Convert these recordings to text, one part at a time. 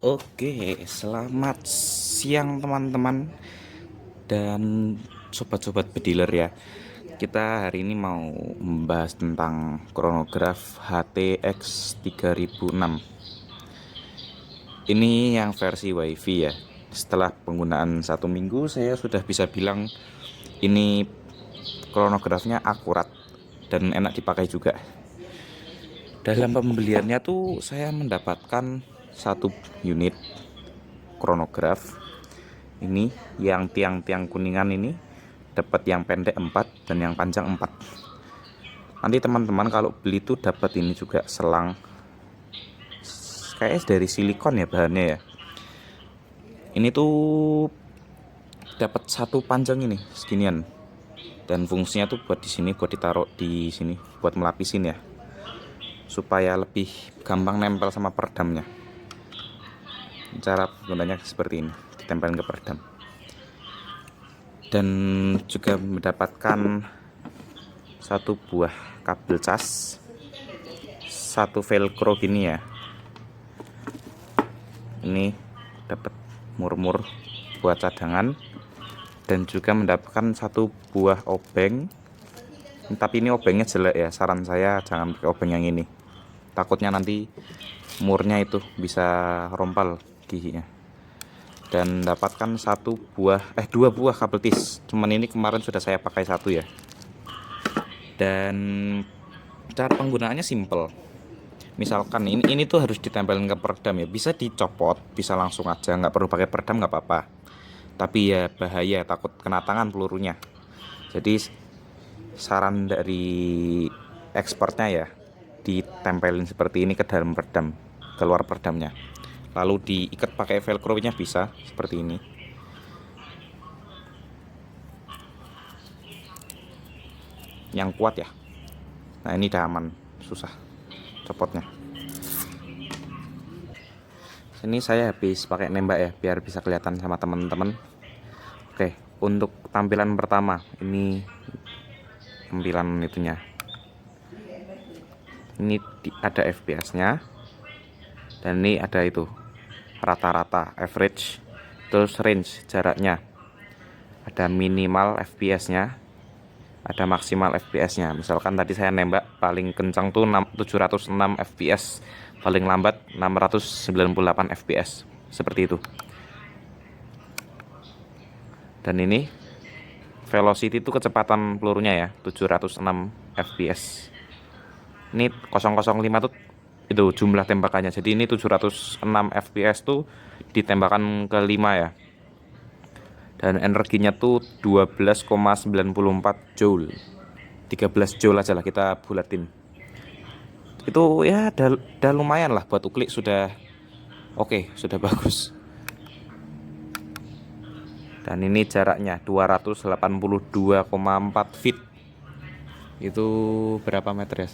Oke, selamat siang teman-teman dan sobat-sobat bediler ya. Kita hari ini mau membahas tentang chronograph HTX 3006. Ini yang versi WiFi ya. Setelah penggunaan 1 minggu, saya sudah bisa bilang ini chronografnya akurat dan enak dipakai juga. Dalam pembeliannya tuh saya mendapatkan satu unit chronograph. Ini yang tiang-tiang kuningan ini dapat yang pendek 4 dan yang panjang 4. Nanti teman-teman kalau beli tuh dapat ini juga selang, kayak dari silikon ya bahannya ya. Ini tuh dapat satu panjang ini seginian, dan fungsinya tuh buat di sini, buat ditaruh di sini, buat melapisin ya, supaya lebih gampang nempel sama peredamnya. Cara gunanya seperti ini, ditempelin ke peredam. Dan juga mendapatkan satu buah kabel cas, satu velcro gini ya. Ini dapat murmur buat cadangan, dan juga mendapatkan satu buah obeng. Tapi ini obengnya jelek ya, saran saya jangan pakai obeng yang ini, takutnya nanti murnya itu bisa rompal giginya. Dan dapatkan dua buah kabel tis, cuman ini kemarin sudah saya pakai satu ya. Dan cara penggunaannya simple. Misalkan ini tuh harus ditempelin ke peredam ya, bisa dicopot, bisa langsung aja, nggak perlu pakai peredam nggak apa-apa. Tapi ya bahaya, takut kena tangan pelurunya. Jadi saran dari expertnya ya, ditempelin seperti ini ke dalam peredam, keluar peredamnya, lalu diikat pakai velcro nya, bisa seperti ini. Yang kuat ya. Nah ini udah aman, susah copotnya. Ini saya habis pakai nembak ya, biar bisa kelihatan sama teman-teman. Oke, untuk tampilan pertama ini tampilan itunya. Ini ada FPS-nya, dan ini ada itu rata-rata, average, terus range jaraknya, ada minimal FPS-nya, ada maksimal FPS-nya. Misalkan tadi saya nembak paling kencang tuh 706 FPS, paling lambat 698 FPS, seperti itu. Dan ini velocity itu kecepatan pelurunya ya, 706 fps. Ini 005 tuh itu jumlah tembakannya. Jadi ini 706 fps tuh ditembakkan ke 5 ya. Dan energinya tuh 12,94 joule. 13 joule aja lah kita bulatin. Itu ya udah lumayan lah buat uklik, sudah oke, sudah bagus. Dan ini jaraknya 282,4 feet. Itu berapa meter ya?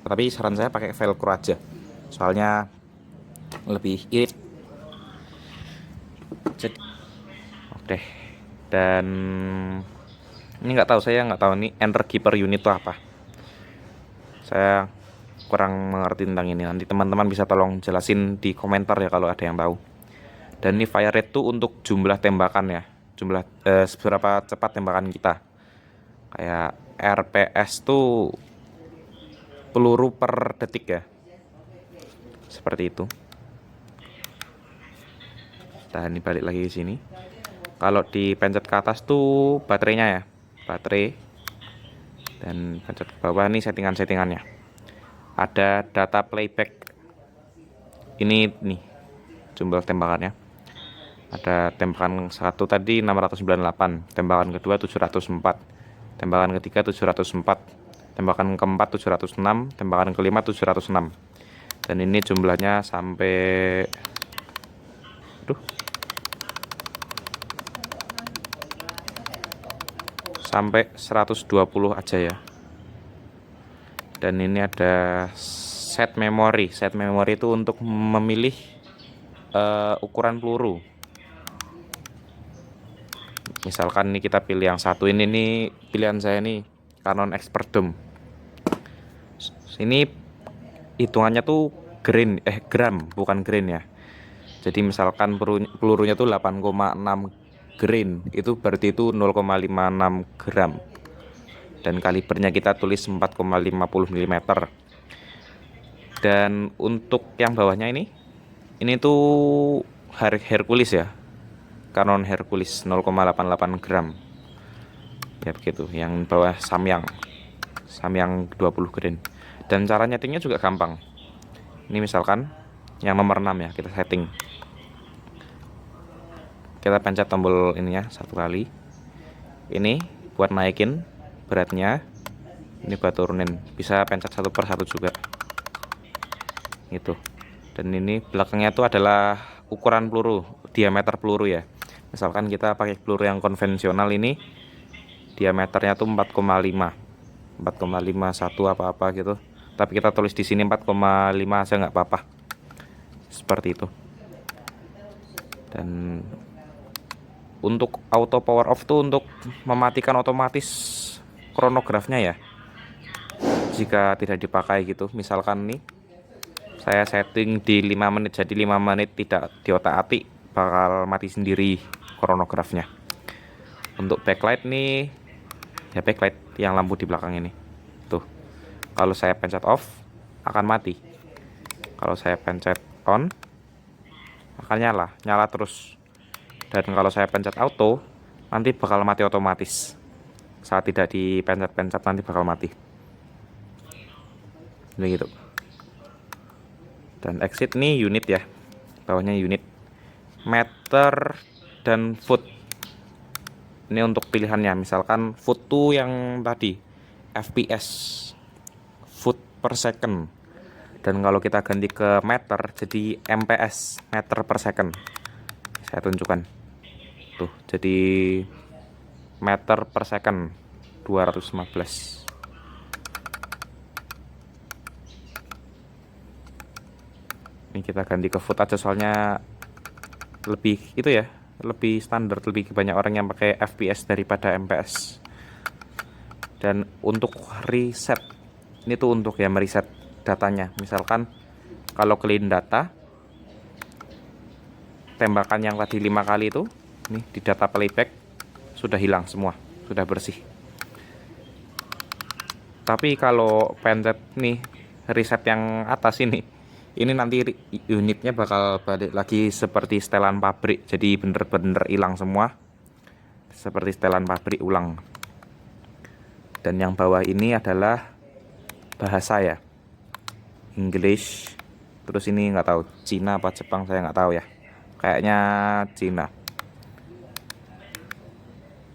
Tapi saran saya pakai velcro aja, soalnya lebih irit. Jadi oke. Dan ini saya nggak tahu ini energi per unit itu apa. Saya kurang mengerti tentang ini. Nanti teman-teman bisa tolong jelasin di komentar ya kalau ada yang tahu. Dan ini fire rate tuh untuk jumlah tembakan ya, jumlah seberapa cepat tembakan kita. Kayak RPS tuh peluru per detik ya, seperti itu. Nah ini balik lagi ke sini. Kalau dipencet ke atas tuh baterainya ya, baterai. Dan pencet ke bawah nih settingannya. Ada data playback. Ini nih jumlah tembakannya. Ada tembakan satu tadi 698, tembakan kedua 704, tembakan ketiga 704, tembakan keempat 706, tembakan kelima 706. Dan ini jumlahnya sampai 120 aja ya. Dan ini ada set memori. Set memori itu untuk memilih ukuran peluru. Misalkan nih kita pilih yang satu ini nih, pilihan saya nih Canon Expert Dome. Ini hitungannya tuh gram bukan grain ya. Jadi misalkan pelurunya tuh 8,6 grain, itu berarti itu 0,56 gram. Dan kalibernya kita tulis 4,50 mm. Dan untuk yang bawahnya ini tuh Hercules ya, Canon Hercules 0,88 gram ya begitu. Yang bawah Samyang 20 grain. Dan cara nyetingnya juga gampang. Ini misalkan yang nomor 6 ya, kita setting, kita pencet tombol ininya satu kali, ini buat naikin beratnya, ini buat turunin, bisa pencet satu per satu juga gitu. Dan ini belakangnya itu adalah ukuran peluru, diameter peluru ya. Misalkan kita pakai peluru yang konvensional, ini diameternya tuh 4,5 1 apa-apa gitu, tapi kita tulis di sini 4,5 aja nggak apa-apa, seperti itu. Dan untuk auto power off tuh untuk mematikan otomatis kronografnya ya, jika tidak dipakai gitu. Misalkan nih saya setting di 5 menit, jadi 5 menit tidak diotak-atik bakal mati sendiri kronografnya. Untuk backlight nih ya, backlight yang lampu di belakang ini tuh, kalau saya pencet off akan mati, kalau saya pencet on akan nyala terus. Dan kalau saya pencet auto nanti bakal mati otomatis, saat tidak dipencet-pencet nanti bakal mati ini gitu. Dan exit nih unit ya, bawahnya unit, meter, dan foot. Ini untuk pilihannya, misalkan foot tuh yang tadi FPS, foot per second. Dan kalau kita ganti ke meter jadi MPS, meter per second. Saya tunjukkan tuh, jadi meter per second 215. Ini kita ganti ke foot aja, soalnya lebih itu ya, lebih standar, lebih banyak orang yang pakai FPS daripada MPS. Dan untuk reset, ini tuh untuk ya mereset datanya. Misalkan kalau clean data, tembakan yang tadi 5 kali itu nih di data playback sudah hilang semua, sudah bersih. Tapi kalau pencet nih reset yang atas ini nanti unitnya bakal balik lagi seperti setelan pabrik, jadi bener-bener hilang semua seperti setelan pabrik ulang. Dan yang bawah ini adalah bahasa ya, English, terus ini nggak tahu Cina apa Jepang, saya nggak tahu ya, kayaknya Cina.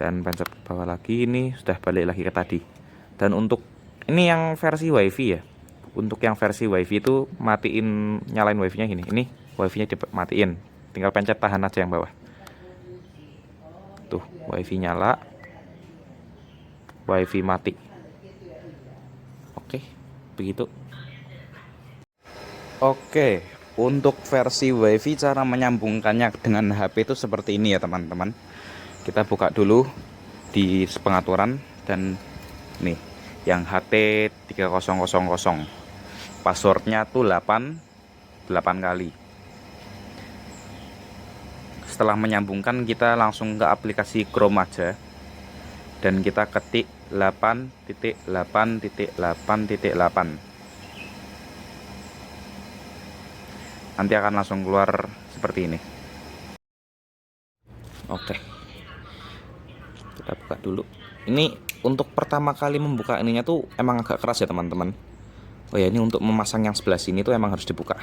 Dan pencet bawah lagi, ini sudah balik lagi ke tadi. Dan untuk ini yang versi wifi ya, untuk yang versi wifi itu matiin, nyalain wifi nya ini wifi nya dimatiin, tinggal pencet tahan aja yang bawah tuh, wifi nyala, wifi mati. Oke, begitu. Oke, untuk versi wifi cara menyambungkannya dengan HP itu seperti ini ya teman-teman. Kita buka dulu di pengaturan, dan nih yang HT3000, passwordnya tuh 8 kali. Setelah menyambungkan, kita langsung ke aplikasi Chrome aja, dan kita ketik 8.8.8.8. Nanti akan langsung keluar seperti ini. Oke, kita buka dulu. Ini untuk pertama kali membuka ininya tuh emang agak keras ya teman-teman. Oh ya, ini untuk memasang yang sebelah sini tuh emang harus dibuka.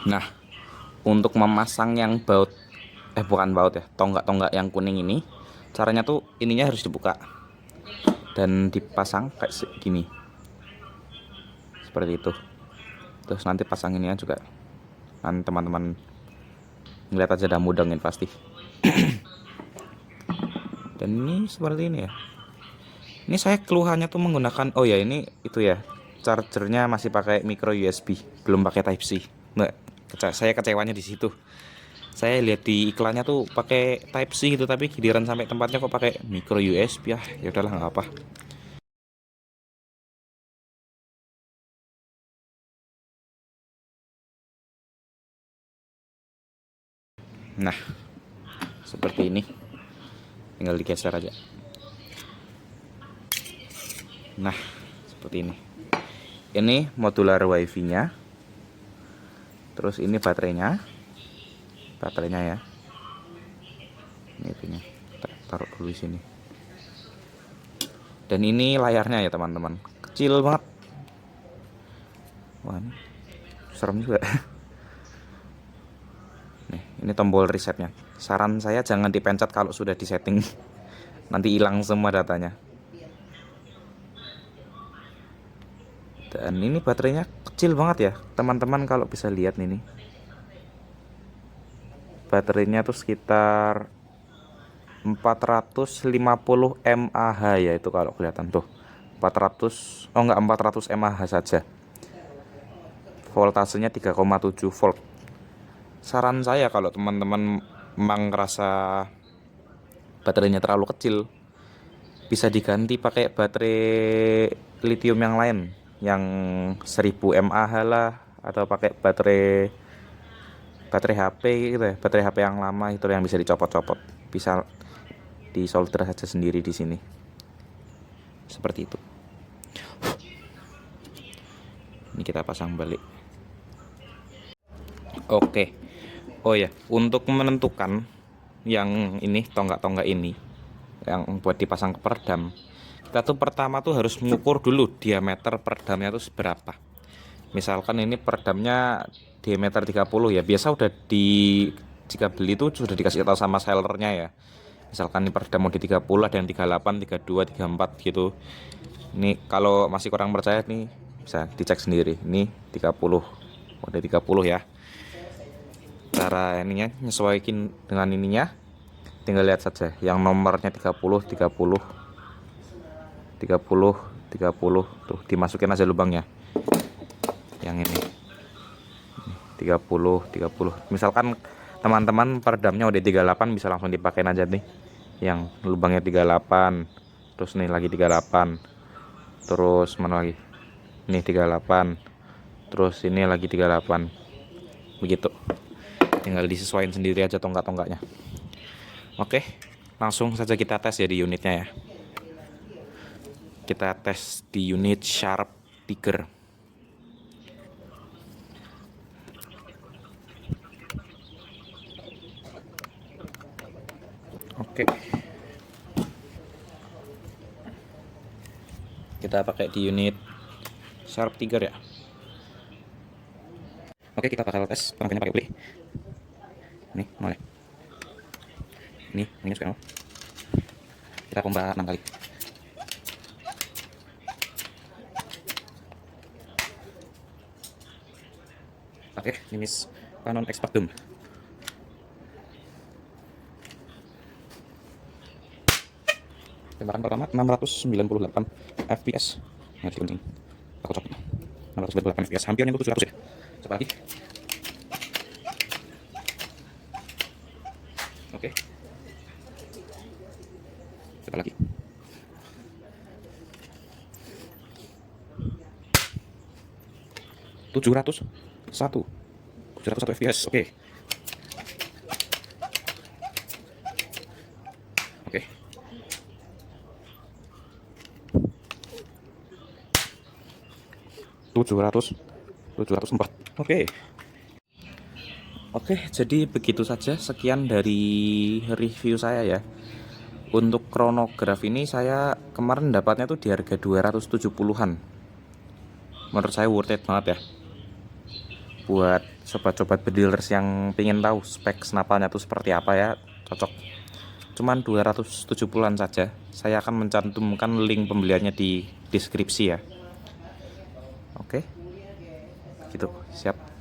Nah, untuk memasang yang baut, bukan baut ya, tonggak-tonggak yang kuning ini, caranya tuh ininya harus dibuka dan dipasang kayak gini, seperti itu. Terus nanti pasang ininya juga, nanti teman-teman ngeliat aja dah mudengin pasti. Dan ini seperti ini ya. Ini saya keluhannya tuh menggunakan, oh ya ini itu ya, chargernya masih pakai micro USB, belum pakai Type C. Mbak, saya kecewanya di situ. Saya lihat di iklannya tuh pakai Type C gitu, tapi giliran sampai tempatnya kok pakai micro USB. Ya udahlah, nggak apa. Nah, seperti ini. Tinggal digeser aja. Nah, seperti ini. Ini modular WiFi-nya. Terus ini baterainya. Baterainya ya. Ini itunya. Taruh dulu di sini. Dan ini layarnya ya, teman-teman. Kecil banget. Wah, ini serem juga. Nih, ini tombol resetnya. Saran saya jangan dipencet kalau sudah disetting. Nanti hilang semua datanya. Dan ini baterainya kecil banget ya, teman-teman, kalau bisa lihat nih. Baterainya tuh sekitar 450 mAh ya, itu kalau kelihatan tuh. 400, oh enggak, 400 mAh saja. Voltasenya 3,7 volt. Saran saya kalau teman-teman memang ngerasa baterainya terlalu kecil, bisa diganti pakai baterai lithium yang lain, yang 1000 mAh lah, atau pakai baterai HP gitu ya, baterai HP yang lama itu yang bisa dicopot-copot, bisa disolder saja sendiri di sini. Seperti itu. Ini kita pasang balik. Oke. Oh ya, untuk menentukan yang ini, tonggak-tonggak ini yang buat dipasang ke peredam, kita tuh pertama tuh harus mengukur dulu diameter peredamnya tuh seberapa. Misalkan ini peredamnya diameter 30 ya, biasa udah jika beli tuh sudah dikasih tahu sama sellernya ya. Misalkan ini peredam mau di 30, ada yang 38, 32, 34 gitu. Ini kalau masih kurang percaya nih, bisa dicek sendiri. Ini 30, udah 30 ya. Cara ininya nyesuaikan dengan ininya, tinggal lihat saja yang nomornya 30, 30, 30, 30 tuh, dimasukin aja lubangnya. Yang ini 30, 30. Misalkan teman-teman peredamnya udah 38, bisa langsung dipakai aja nih yang lubangnya 38. Terus nih lagi 38. Terus mana lagi? Ini 38. Terus ini lagi 38. Begitu. Tinggal disesuaikan sendiri aja tonggak-tonggaknya. Oke, langsung saja kita tes ya di unitnya ya. Kita tes di unit Sharp Tiger. Oke. Kita pakai di unit Sharp Tiger ya. Oke, kita bakal tes pengapiannya pakai uli. Nih, nol ya. Ini suka nol. Kita pompa 6 kali. Pakai jenis Canon X-Factum. Tembakan pertama 698 fps. Nah, digunting. Aku copot. 698 fps. Hampir nyentuh 700 ya. Coba lagi. Oke. Coba lagi. 701 fps. Oke. Oke. Tujuh ratus 704. Oke. Oke, jadi begitu saja, sekian dari review saya ya. Untuk chronograph ini saya kemarin dapatnya tuh di harga 270-an. Menurut saya worth it banget ya. Buat sobat-sobat bedilers yang pengen tahu spek senapalnya tuh seperti apa ya, cocok. Cuman 270-an saja. Saya akan mencantumkan link pembeliannya di deskripsi ya. Oke. Gitu, siap.